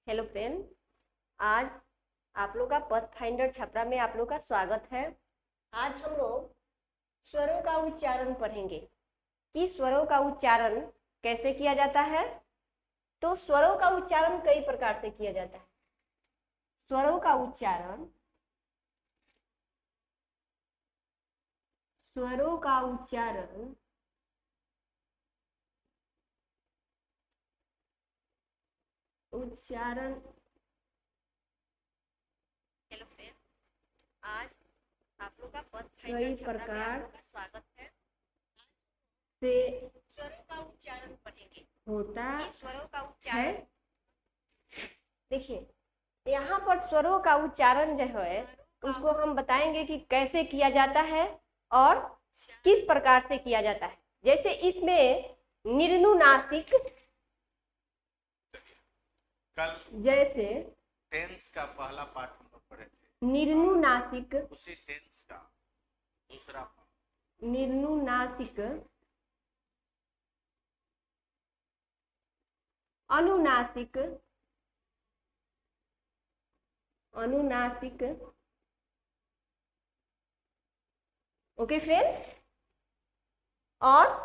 Hello friend. आज आप लोग का पथ फाइंडर छपरा में आप लोग का स्वागत है। आज हम लोग स्वरों का उच्चारण पढ़ेंगे कि स्वरों का उच्चारण कैसे किया जाता है। तो स्वरों का उच्चारण कई प्रकार से किया जाता है। स्वरों का उच्चारण स्वरों का उच्चारण उच्चारण हेलो फ्रेंड, आज आप लोग का पथ फाइंडर छपरा में आप लोग का स्वागत है। से स्वरों का उच्चारण पढ़ेंगे होता स्वरों का उच्चारण देखिए, यहाँ पर स्वरों का उच्चारण जो है उसको हम बताएंगे कि कैसे किया जाता है और किस प्रकार से किया जाता है। जैसे इसमें निर्नुनासिक, कल जैसे टेंस का पहला पार्ट हम लोग पढ़े थे, निर्नुनासिक, उसी टेंस का दूसरा पार्ट निर्नुनासिक, अनुनासिक, अनुनासिक। ओके फ्रेंड, और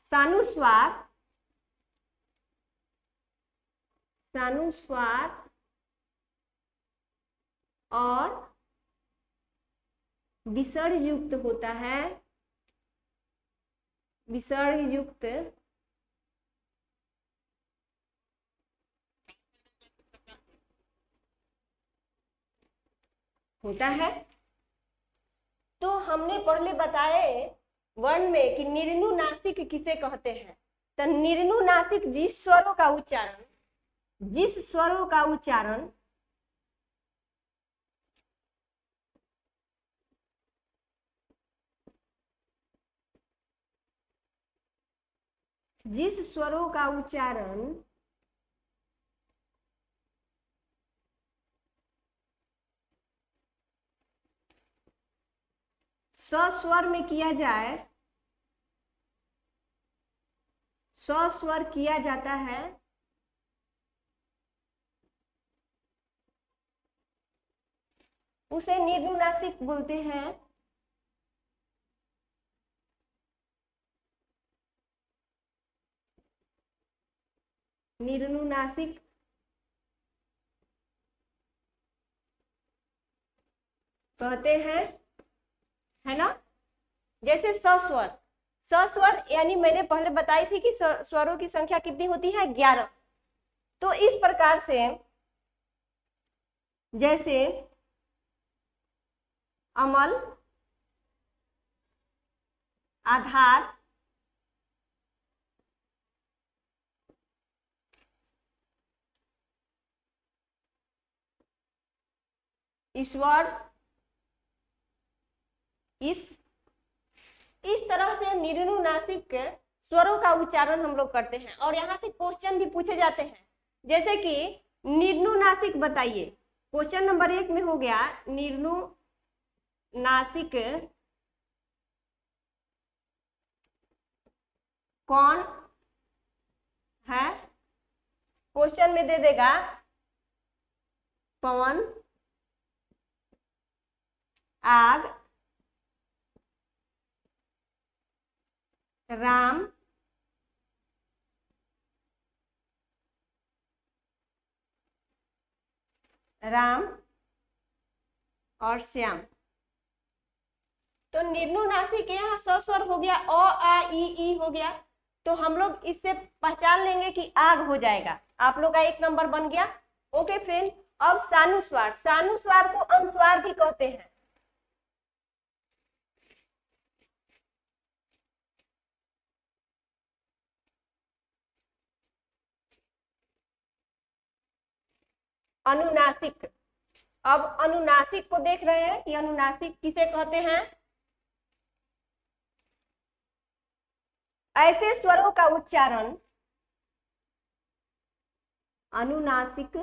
सानुस्वार, सानुस्वार और विसर्ग युक्त होता है, विसर्ग युक्त होता है। तो हमने पहले बताए वर्ण में कि निर्नुनासिक किसे कहते हैं। तो निर्नुनासिक जिस स्वरों का उच्चारण जिस स्वरों का उच्चारण जिस स्वरों का उच्चारण सस्वर में किया जाए, सस्वर किया जाता है, उसे निर्नुनासिक बोलते हैं। निर्नुनासिक कहते हैं, है ना। जैसे सस्वर, सस्वर यानी मैंने पहले बताई थी कि स्वरों की संख्या कितनी होती है, 11। तो इस प्रकार से जैसे अमल, आधार, ईश्वर, इस तरह से निर्नुनासिक स्वरों का उच्चारण हम लोग करते हैं। और यहाँ से क्वेश्चन भी पूछे जाते हैं, जैसे कि निर्नुनासिक बताइए। क्वेश्चन नंबर 1 में हो गया निर्नुनासिक कौन है। क्वेश्चन में दे देगा पवन, आग, राम, राम और श्याम। तो निर्नुनासिक यहाँ सस्वर हो गया, अ आ ई हो गया। तो हम लोग इससे पहचान लेंगे कि आग हो जाएगा। आप लोग का 1 नंबर बन गया। ओके फ्रेंड, अब सानुस्वार, सानुस्वार को अनुस्वार भी कहते हैं। अनुनासिक, अब अनुनासिक को देख रहे हैं कि अनुनासिक किसे कहते हैं। ऐसे स्वरों का उच्चारण अनुनासिक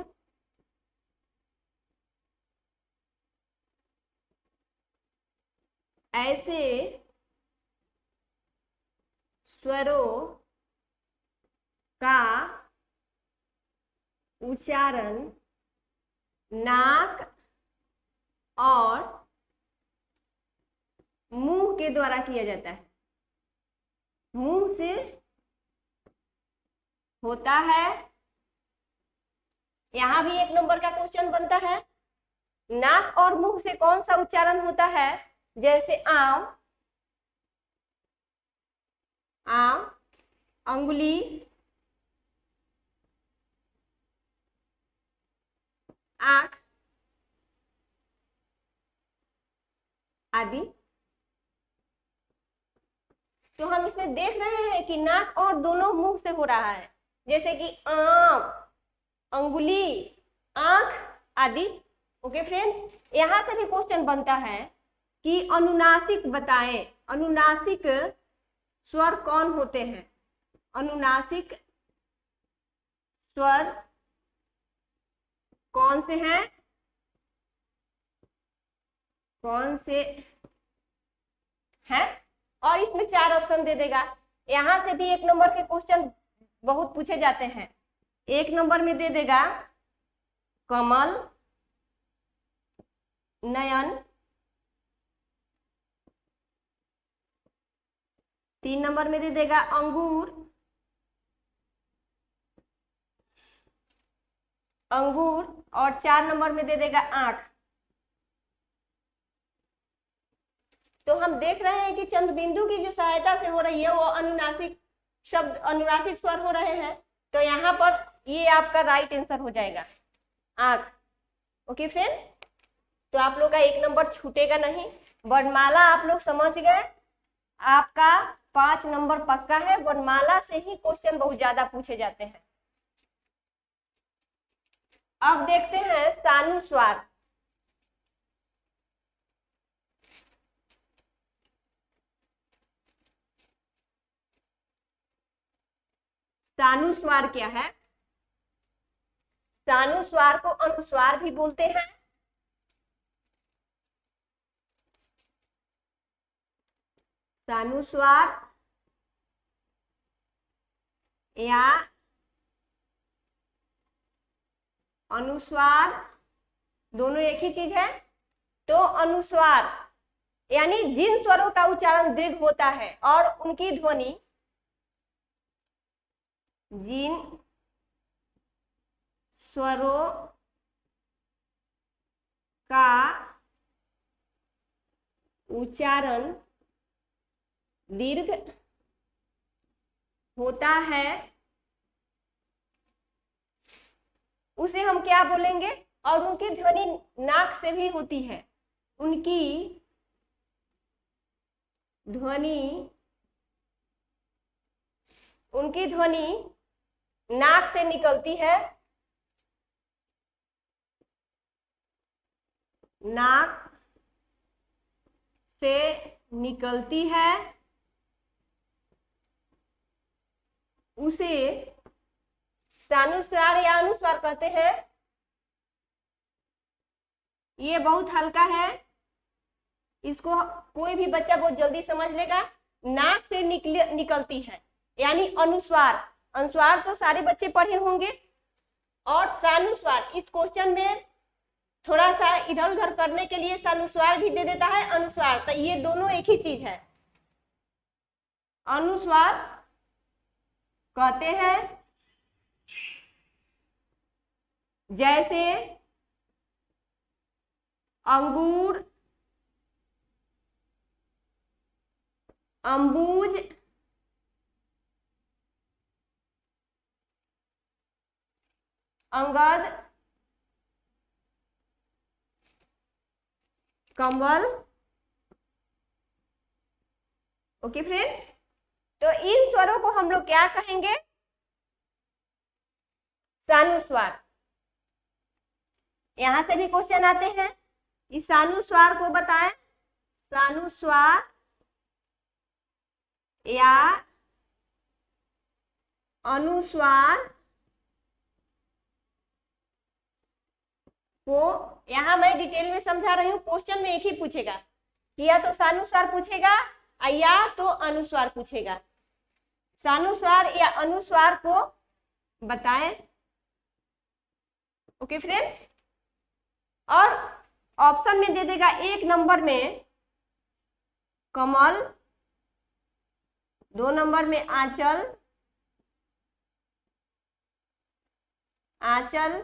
ऐसे स्वरों का उच्चारण नाक और मुंह के द्वारा किया जाता है। मुंह से होता है। यहां भी 1 नंबर का क्वेश्चन बनता है। नाक और मुंह से कौन सा उच्चारण होता है? जैसे आम, आम, अंगुली, आंख आदि। तो हम इसमें देख रहे हैं कि नाक और दोनों मुंह से हो रहा है, जैसे कि आम, अंगुली, आंख आदि। ओके फ्रेंड, यहां से भी क्वेश्चन बनता है कि अनुनासिक बताएं। अनुनासिक स्वर कौन होते हैं? अनुनासिक स्वर कौन से हैं? कौन से हैं? और इसमें 4 ऑप्शन दे देगा। यहां से भी 1 नंबर के क्वेश्चन बहुत पूछे जाते हैं। 1 नंबर में दे देगा कमल, नयन। 3 नंबर में दे देगा अंगूर, अंगूर। और 4 नंबर में दे देगा आंख। तो हम देख रहे हैं कि चंद बिंदु की जो सहायता से हो रही है वो अनुनासिक शब्द, अनुनासिक स्वर हो रहे हैं। तो यहाँ पर ये आपका राइट आंसर हो जाएगा, आंख। ओके फ्रेंड, तो आप लोग का 1 नंबर छूटेगा नहीं। वर्णमाला आप लोग समझ गए, आपका 5 नंबर पक्का है। वर्णमाला से ही क्वेश्चन बहुत ज्यादा पूछे जाते हैं। अब देखते हैं सानुस्वार। सानुस्वार क्या है? सानुस्वार को अनुस्वार भी बोलते हैं। सानुस्वार या अनुस्वार दोनों एक ही चीज है। तो अनुस्वार यानी जिन स्वरों का उच्चारण दीर्घ होता है और उनकी ध्वनि, जिन स्वरों का उच्चारण दीर्घ होता है उसे हम क्या बोलेंगे? और उनकी ध्वनि नाक से भी होती है। उनकी ध्वनि, उनकी ध्वनि नाक से निकलती है। नाक से निकलती है, उसे सानुस्वार या अनुस्वार कहते हैं। ये बहुत हल्का है, इसको कोई भी बच्चा बहुत जल्दी समझ लेगा। नाक से निकलती है यानी अनुस्वार। अनुस्वार तो सारे बच्चे पढ़े होंगे। और सानुस्वार, इस क्वेश्चन में थोड़ा सा इधर उधर करने के लिए सानुस्वार भी दे देता है, अनुस्वार। तो ये दोनों एक ही चीज है। अनुस्वार कहते हैं जैसे अंगूर, अंबुज, अंगद, कंबल। ओके फ्रेंड, तो इन स्वरों को हम लोग क्या कहेंगे? सानुस्वार। यहां से भी क्वेश्चन आते हैं, इस सानुस्वार को बताएं। सानुस्वार या अनुस्वार को, यहां मैं डिटेल में समझा रही हूँ। क्वेश्चन में एक ही पूछेगा कि या तो सानुस्वार पूछेगा या तो अनुस्वार पूछेगा। सानुस्वार या अनुस्वार को बताएं। Okay friend. और ऑप्शन में दे देगा 1 नंबर में कमल, 2 नंबर में आंचल, आंचल,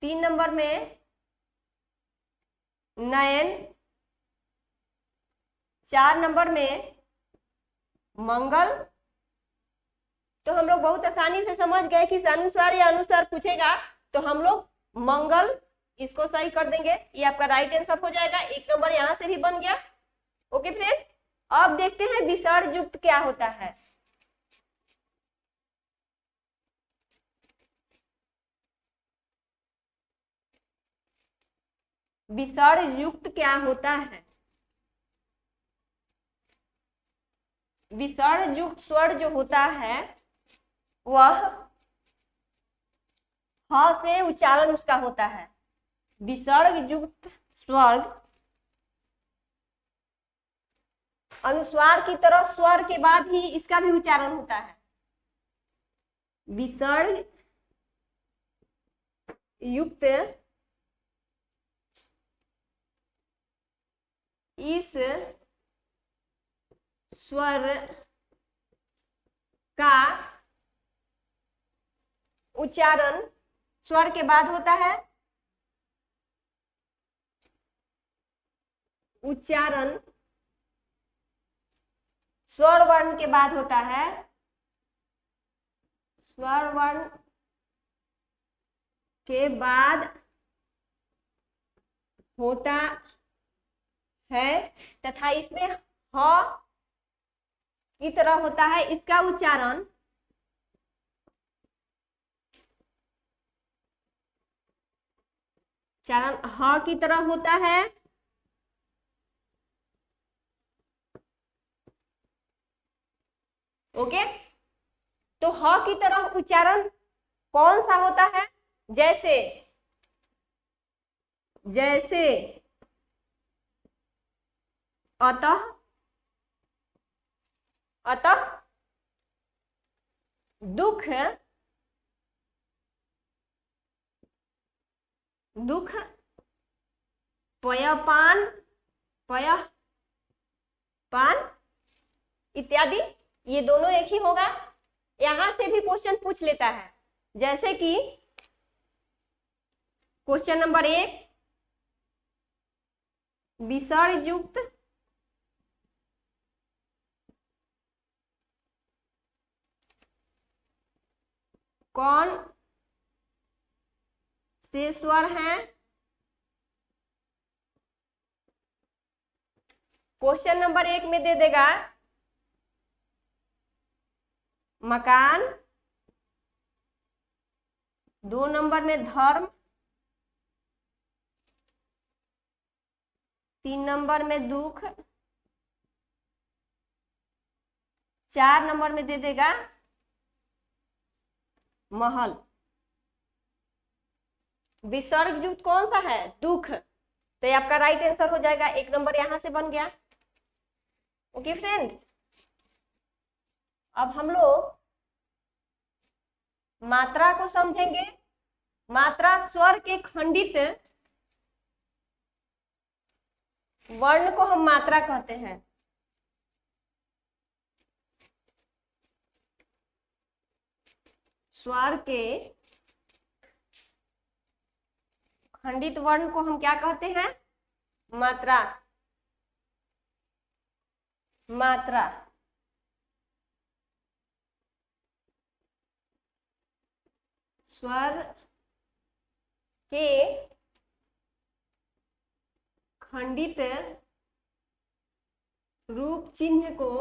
3 नंबर में नयन, 4 नंबर में मंगल। तो हम लोग बहुत आसानी से समझ गए कि अनुस्वार या अनुस्वार पूछेगा तो हम लोग मंगल इसको सही कर देंगे, ये आपका राइट आंसर हो जाएगा। 1 नंबर यहां से भी बन गया। ओके फ्रेंड, अब देखते हैं विसर्ग युक्त क्या होता है। विसर्ग युक्त क्या होता है? विसर्ग युक्त स्वर जो होता है वह ह से उच्चारण उसका होता है। विसर्ग युक्त स्वर अनुस्वार की तरह स्वर के बाद ही इसका भी उच्चारण होता है। विसर्ग युक्त इस स्वर का उच्चारण स्वर के बाद होता है। उच्चारण स्वर वर्ण के बाद होता है। स्वर वर्ण के बाद होता है तथा इसमें ह की तरह होता है। इसका उच्चारण ह की तरह होता है। ओके, तो ह की तरह उच्चारण कौन सा होता है? जैसे जैसे अतः, अतः, दुख, दुख, पयपान, पयपान इत्यादि, ये दोनों एक ही होगा। यहां से भी क्वेश्चन पूछ लेता है, जैसे कि क्वेश्चन नंबर 1, विसर्ग युक्त कौन से स्वर हैं? क्वेश्चन नंबर 1 में दे देगा मकान, 2 नंबर में धर्म, 3 नंबर में दुख, 4 नंबर में दे देगा महल। विसर्ग युक्त कौन सा है? दुख। तो ये आपका राइट आंसर हो जाएगा। 1 नंबर यहां से बन गया। ओके फ्रेंड, अब हम लोग मात्रा को समझेंगे। मात्रा स्वर के खंडित वर्ण को हम मात्रा कहते हैं। स्वर के खंडित वर्ण को हम क्या कहते हैं? मात्रा। मात्रा। स्वर के खंडित रूप चिन्ह को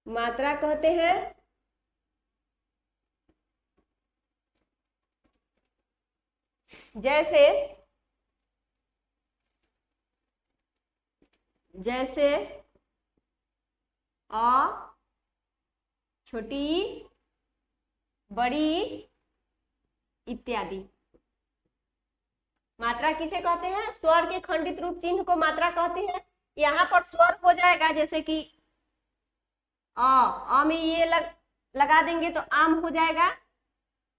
मात्रा कहते हैं। जैसे जैसे अ, छोटी, बड़ी इत्यादि। मात्रा किसे कहते हैं? स्वर के खंडित रूप चिन्ह को मात्रा कहते हैं। यहाँ पर स्वर हो जाएगा, जैसे कि अ में ये लगा देंगे तो आम हो जाएगा,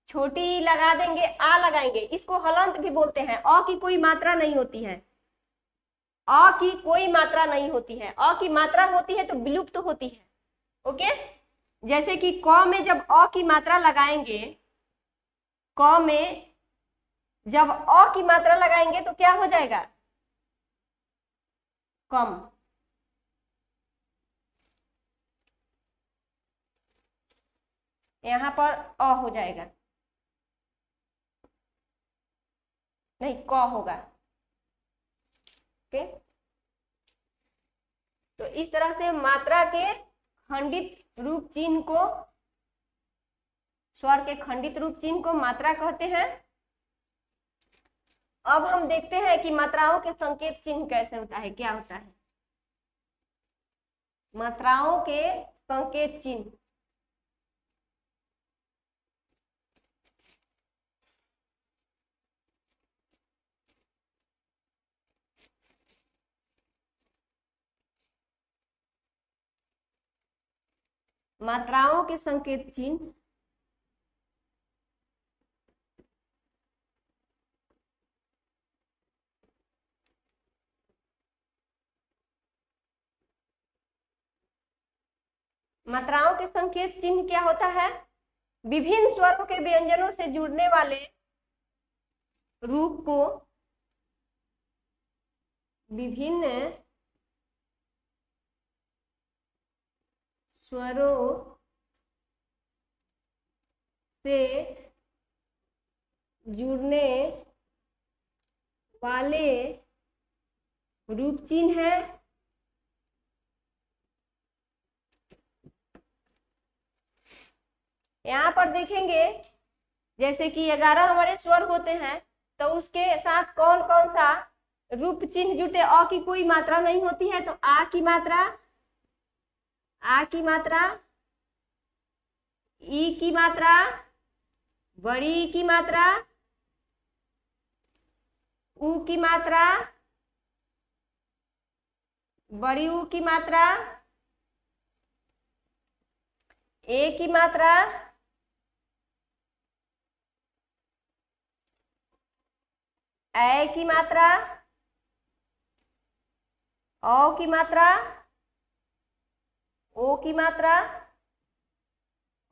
छोटी ई लगा देंगे आ लगाएंगे, इसको हलंत भी बोलते हैं। अ की कोई मात्रा नहीं होती है, अ की कोई मात्रा नहीं होती है, अ की मात्रा होती है तो विलुप्त तो होती है। ओके, जैसे कि क में जब अ की मात्रा लगाएंगे, क में जब अ की मात्रा लगाएंगे तो क्या हो जाएगा, कम। यहां पर अ हो जाएगा, नहीं क होगा। ओके, तो इस तरह से मात्रा के खंडित रूप चिन्ह को, स्वर के खंडित रूप चिन्ह को मात्रा कहते हैं। अब हम देखते हैं कि मात्राओं के संकेत चिन्ह कैसे होता है, क्या होता है मात्राओं के संकेत चिन्ह। मात्राओं के संकेत चिन्ह मात्राओं के संकेत चिन्ह क्या होता है, विभिन्न स्वरों के व्यंजनों से जुड़ने वाले रूप को विभिन्न स्वरों से जुड़ने वाले रूप चिन्ह है। यहाँ पर देखेंगे जैसे कि 11 हमारे स्वर होते हैं, तो उसके साथ कौन कौन सा रूप चिन्ह जुड़ते, अ की कोई मात्रा नहीं होती है तो आ की मात्रा, आ की मात्रा, ई की मात्रा, बड़ी ई की मात्रा, ऊ की मात्रा, बड़ी ऊ की मात्रा, ए की मात्रा, ए की मात्रा, औ की मात्रा, ओ की मात्रा,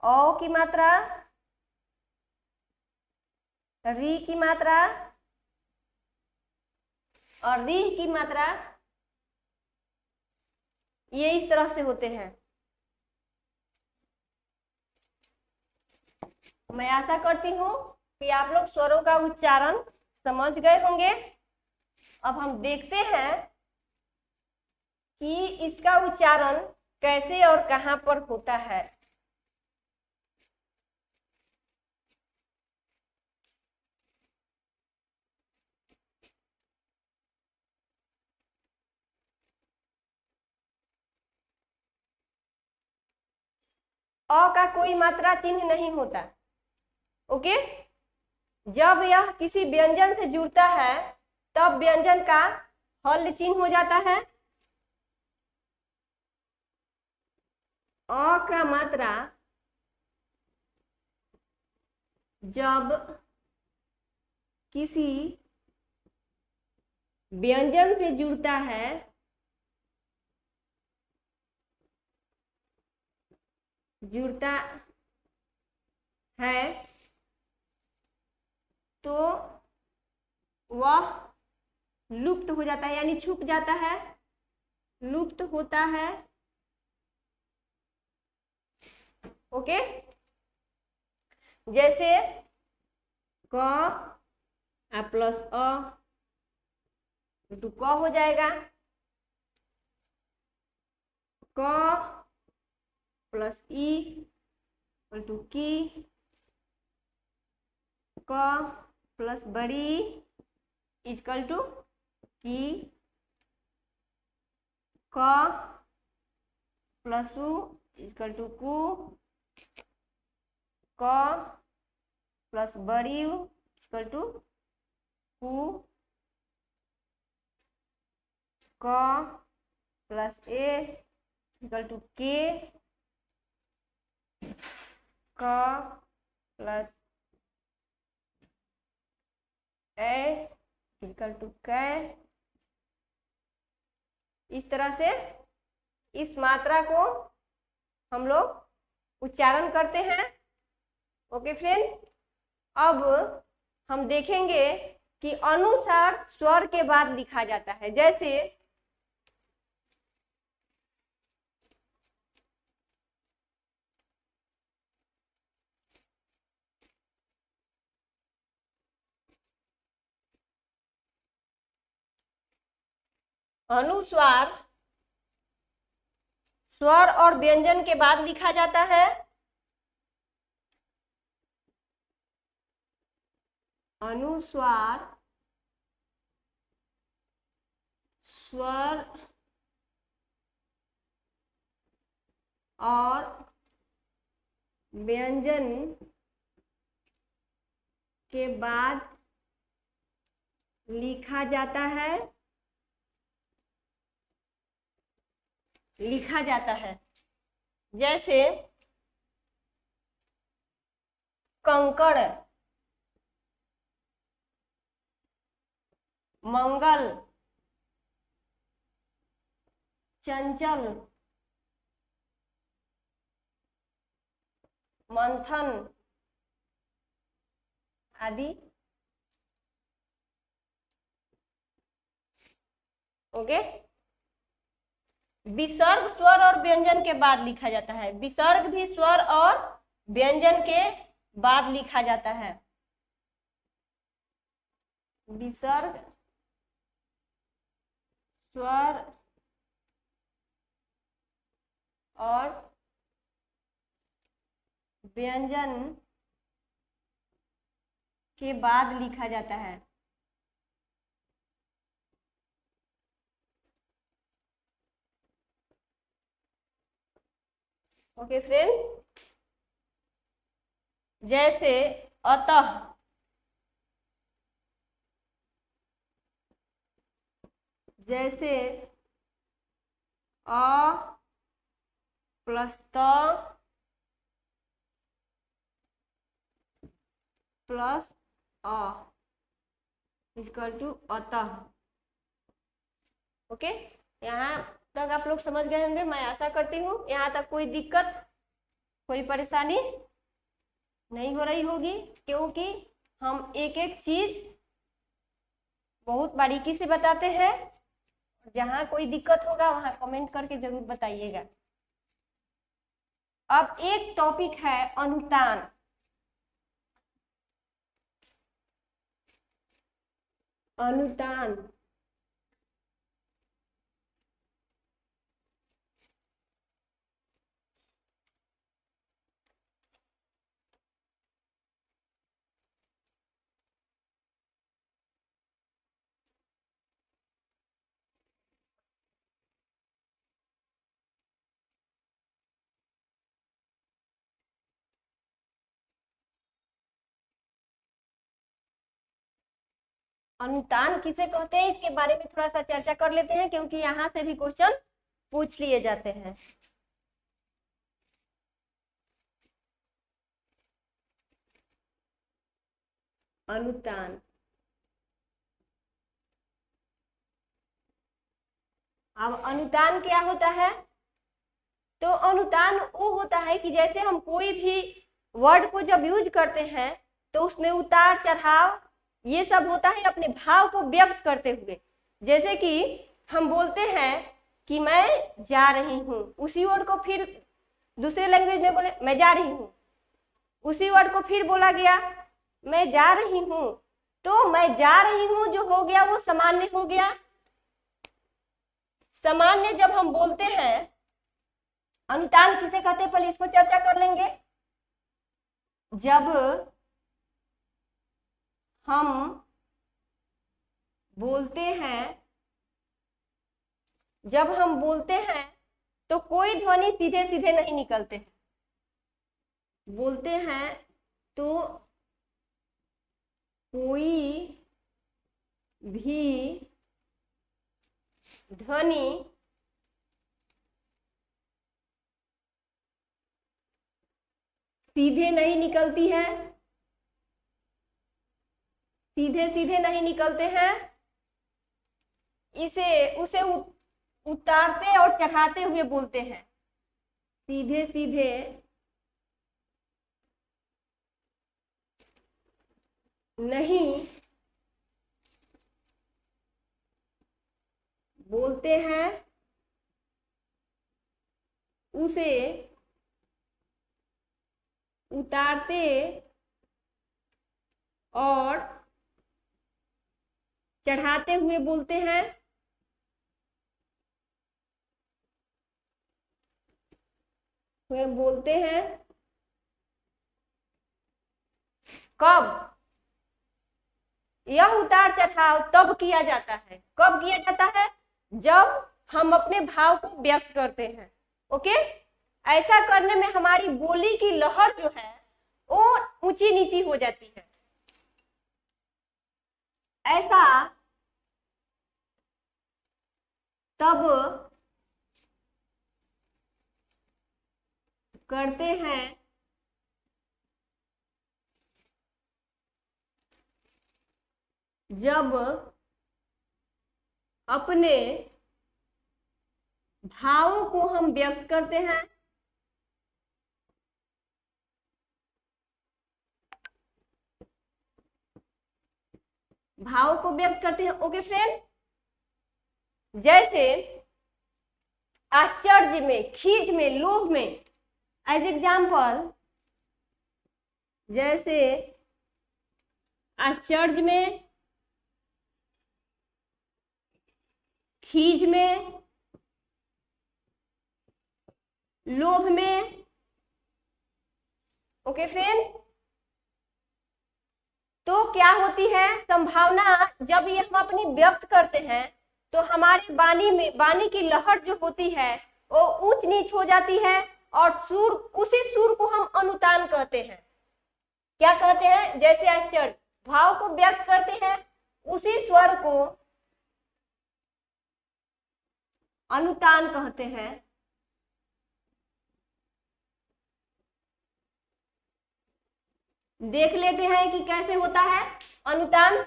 औ की मात्रा, री की मात्रा और री की मात्रा, ये इस तरह से होते हैं। मैं आशा करती हूँ कि आप लोग स्वरों का उच्चारण समझ गए होंगे। अब हम देखते हैं कि इसका उच्चारण कैसे और कहां पर होता है। अ का कोई मात्रा चिन्ह नहीं होता। ओके, जब यह किसी व्यंजन से जुड़ता है तब व्यंजन का हल चिन्ह हो जाता है। अ का मात्रा जब किसी व्यंजन से जुड़ता है तो वह लुप्त हो जाता है, यानी छुप जाता है, लुप्त होता है। ओके, जैसे क प्लस अ टू क हो जाएगा, क प्लस ई टू की, क प्लस बड़ी इजकल टू की, क प्लस उ इजकल टू कु, क प्लस बड़ी उ इजकल टू कु, क प्लस ए इजकल टू के, क प्लस ए इक्वल टू कै। इस तरह से इस मात्रा को हम लोग उच्चारण करते हैं। ओके फ्रेंड, अब हम देखेंगे कि अनुसार स्वर के बाद लिखा जाता है। जैसे अनुस्वार स्वर और व्यंजन के बाद लिखा जाता है। अनुस्वार स्वर और व्यंजन के बाद लिखा जाता है। जैसे कंकड़, मंगल, चंचल, मंथन आदि। ओके, विसर्ग स्वर और व्यंजन के बाद लिखा जाता है। विसर्ग भी स्वर और व्यंजन के बाद लिखा जाता है। विसर्ग स्वर और व्यंजन के बाद लिखा जाता है। ओके फ्रेंड, जैसे अतः, जैसे अ प्लस त प्लस अ इक्वल टू अतः। ओके, यहाँ तक आप लोग समझ गए होंगे, मैं आशा करती हूँ। यहाँ तक कोई दिक्कत, कोई परेशानी नहीं हो रही होगी, क्योंकि हम एक एक चीज बहुत बारीकी से बताते हैं। जहाँ कोई दिक्कत होगा वहाँ कमेंट करके जरूर बताइएगा। अब एक टॉपिक है अनुतान। अनुतान अनुतान किसे कहते हैं, इसके बारे में थोड़ा सा चर्चा कर लेते हैं, क्योंकि यहाँ से भी क्वेश्चन पूछ लिए जाते हैं। अनुतान, अब अनुतान क्या होता है? तो अनुतान वो होता है कि जैसे हम कोई भी वर्ड को जब यूज करते हैं तो उसमें उतार चढ़ाव ये सब होता है, अपने भाव को व्यक्त करते हुए। जैसे कि हम बोलते हैं कि मैं जा रही हूँ, उसी वर्ड को फिर दूसरे लैंग्वेज में बोले मैं जा रही हूँ, उसी वर्ड को फिर बोला गया मैं जा रही हूँ, तो मैं जा रही हूँ जो हो गया वो सामान्य हो गया। सामान्य जब हम बोलते हैं, अनुतान किसे कहते हैं पहले इसको चर्चा कर लेंगे। जब हम बोलते हैं तो कोई ध्वनि सीधे सीधे नहीं निकलते हैं। बोलते हैं तो कोई भी ध्वनि सीधे नहीं निकलती है, सीधे सीधे नहीं निकलते हैं, इसे उसे उतारते और चढ़ाते हुए बोलते हैं। सीधे सीधे नहीं बोलते हैं, उसे उतारते और चढ़ाते हुए बोलते हैं। वे बोलते हैं कब यह उतार चढ़ाव तब किया जाता है, कब किया जाता है, जब हम अपने भाव को व्यक्त करते हैं। ओके, ऐसा करने में हमारी बोली की लहर जो है वो ऊंची नीची हो जाती है। ऐसा तब करते हैं जब अपने भावों को हम व्यक्त करते हैं। भाव को व्यक्त करते हैं। ओके फ्रेंड, जैसे आश्चर्य में, खींच में, लोभ में, एज एग्जाम्पल, जैसे आश्चर्य में, खींच में, लोभ में। ओके फ्रेंड, तो क्या होती है संभावना, जब ये हम अपनी व्यक्त करते हैं तो हमारी वाणी में, वाणी की लहर जो होती है वो ऊंच नीच हो जाती है और सुर, उसी सुर को हम अनुतान कहते हैं। क्या कहते हैं, जैसे आश्चर्य भाव को व्यक्त करते हैं, उसी स्वर को अनुतान कहते हैं। देख लेते हैं कि कैसे होता है अनुतान।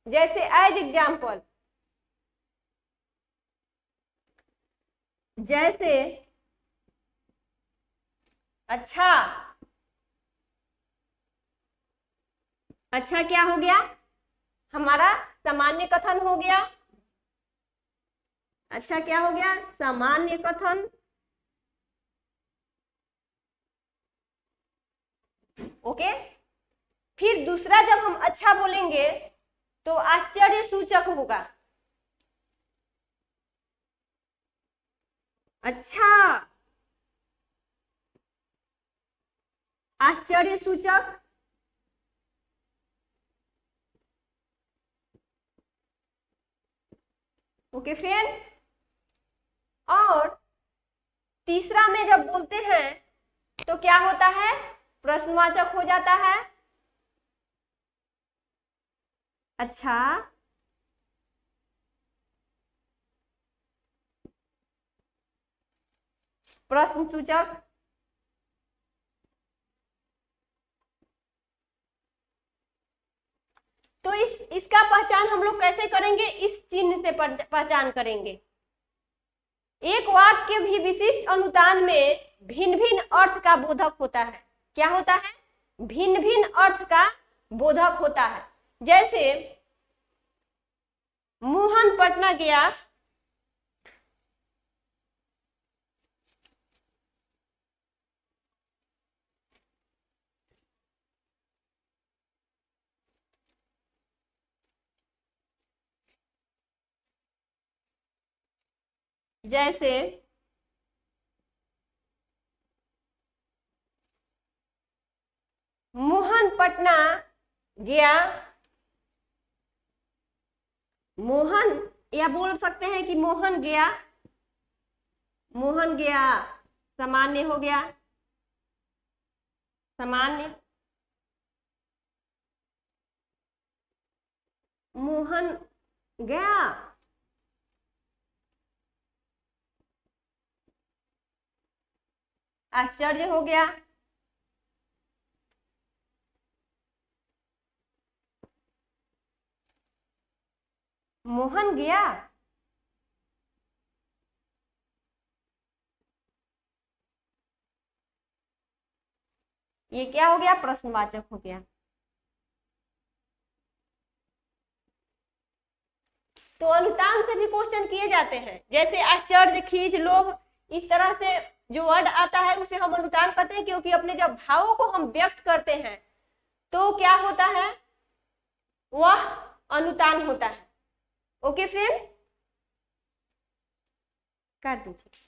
जैसे एज एग्जाम्पल, जैसे अच्छा, अच्छा क्या हो गया, हमारा सामान्य कथन हो गया। अच्छा क्या हो गया, सामान्य कथन। ओके, फिर दूसरा जब हम अच्छा बोलेंगे तो आश्चर्य सूचक होगा। अच्छा, आश्चर्य सूचक। ओके फ्रेंड, और तीसरा में जब बोलते हैं तो क्या होता है, प्रश्नवाचक हो जाता है। अच्छा, प्रश्न सूचक। तो इसका पहचान हम लोग कैसे करेंगे, इस चिन्ह से पहचान करेंगे। एक वाक्य भी विशिष्ट अनुतान में भिन्न भिन्न अर्थ का बोधक होता है। क्या होता है, भिन्न भिन्न अर्थ का बोधक होता है। जैसे मोहन पटना गया, जैसे मोहन पटना गया, मोहन, या बोल सकते हैं कि मोहन गया, मोहन गया सामान्य हो गया, सामान्य। मोहन गया, आश्चर्य हो गया, मोहन गया, ये क्या हो गया, प्रश्नवाचक हो गया। तो अनुतान से भी क्वेश्चन किए जाते हैं, जैसे आश्चर्य, खींच, लोभ, इस तरह से जो वर्ड आता है उसे हम अनुतान कहते हैं, क्योंकि अपने जब भावों को हम व्यक्त करते हैं तो क्या होता है, वह अनुतान होता है। ओके फ्रेंड, कर दीजिए।